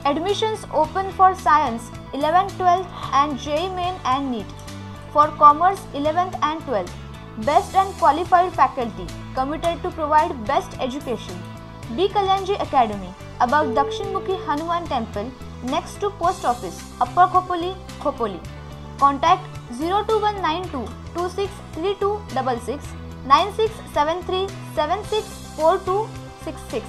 Admissions open for Science 11th, 12th and JEE Main and NEET. For Commerce 11th and 12th. Best and qualified faculty committed to provide best education. B. Kalyanji Academy above Dakshinmukhi Hanuman Temple next to Post Office, Upper Khopoli, Khopoli. Contact 02192 263266 9673 764266.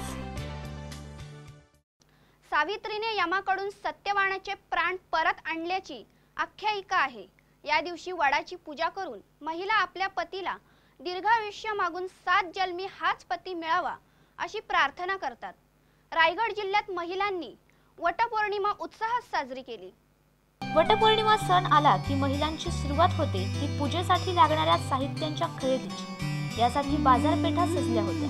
सावित्रीने यमाकडून सत्यवानाचे प्राण परत आणल्याची आख्यायिका आहे। या दिवशी वडाची पूजा करून महिला आपल्या पतीला दीर्घायुष्य मागून 7 जन्मी हाच पती मिळावा अशी प्रार्थना करतात। रायगड जिल्ह्यात महिलांनी वटपौर्णिमा उत्साहात साजरी केली। वटपौर्णिमा सण आला की महिलांची सुरुवात होते ती पूजेसाठी लागणाऱ्या साहित्यांच्या खरेदीची। यासाठी बाजारपेठा सजल्या होत्या।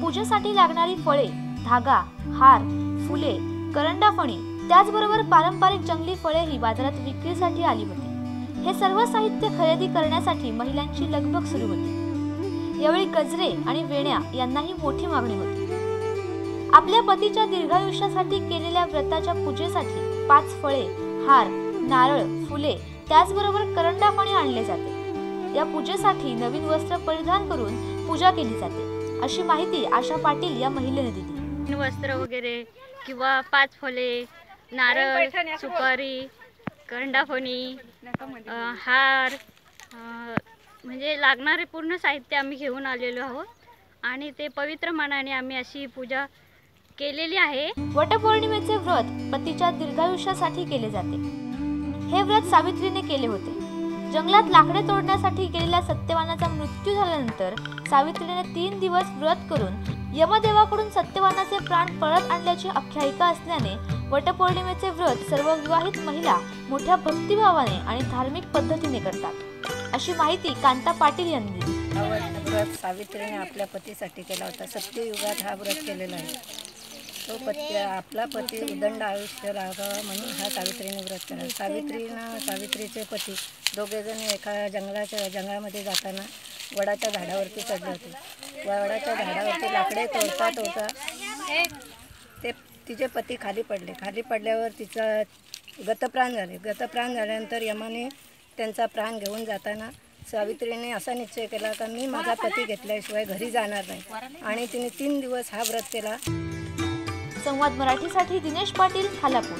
पूजेसाठी लागणारी फळे, धागा, हार, फुले, करंडाफणी त्याचबरोबर पारंपरिक जंगली फळेही बाजारात विक्रीसाठी आली होती। हे सर्व साहित्य खरेदी करण्यासाठी महिलांची लगबग सुरू होती। यावेळी गजरे आणि वेण्या यांनाही मोठी मागणी होती। आपल्या पतीच्या दीर्घायुष्यासाठी केलेल्या व्रताच्या पूजेसाठी 5 फळे, हार, नारळ, फुले त्याचबरोबर करंडाफणी आणले जाते। या पूजेसाठी नवीन वस्त्र परिधान करून पूजा केली जाते अशी माहिती आशा पाटील या महिलेने दिली। वस्त्र वगैरे किंवा 5 फळे, नारळ, सुपारी, करंडाफणी, हार म्हणजे लागणारे पूर्ण साहित्य आम्ही घेऊन आलेलो आहोत आणि ते पवित्र मनाने आम्ही अशी पूजा केलेली आहे। वटपौर्णिमेचे व्रत पतीच्या दीर्घायुष्यासाठी केले जाते। हे व्रत सावित्रीने केले होते। जंगलात लाकडे तोडण्यासाठी गेलेल्या सत्यवानाचा मृत्यू झाल्यानंतर सावित्रीने 3 दिवस व्रत करून यमदेवाकडून सत्यवानाचे प्राण परत आणल्याची आख्यायिका असल्याने वटपौर्णिमेचे व्रत सर्व विवाहित महिला मोठ्या भक्तिभावाने आणि धार्मिक पद्धतीने करतात अशी माहिती कांता पाटील यांनी दिली। हा व्रत सावित्रीने आपल्या पतीसाठी केला होता। सत्ययुगात हा व्रत केलेला आहे। तो आपला पती उदंड आयुष्य राहावा म्हणून हा सावित्रीने व्रत केला। सावित्रीचे पती दोघेजण एका जंगलामध्ये जाताना वडाच्या झाडावरती चढले होते। वडाच्या झाडावरती लाकडे तोडता ते तिचे पती खाली पडल्यावर तिचा गतप्राण झाल्यानंतर यमाने त्यांचा प्राण घेऊन जाताना सावित्रीने असा निश्चय केला की मी माझा पती घेतल्याशिवाय घरी जाणार नाही आणि तिने 3 दिवस हा व्रत केला। संवाद मराठीसाठी दिनेश पाटील, खालापूर।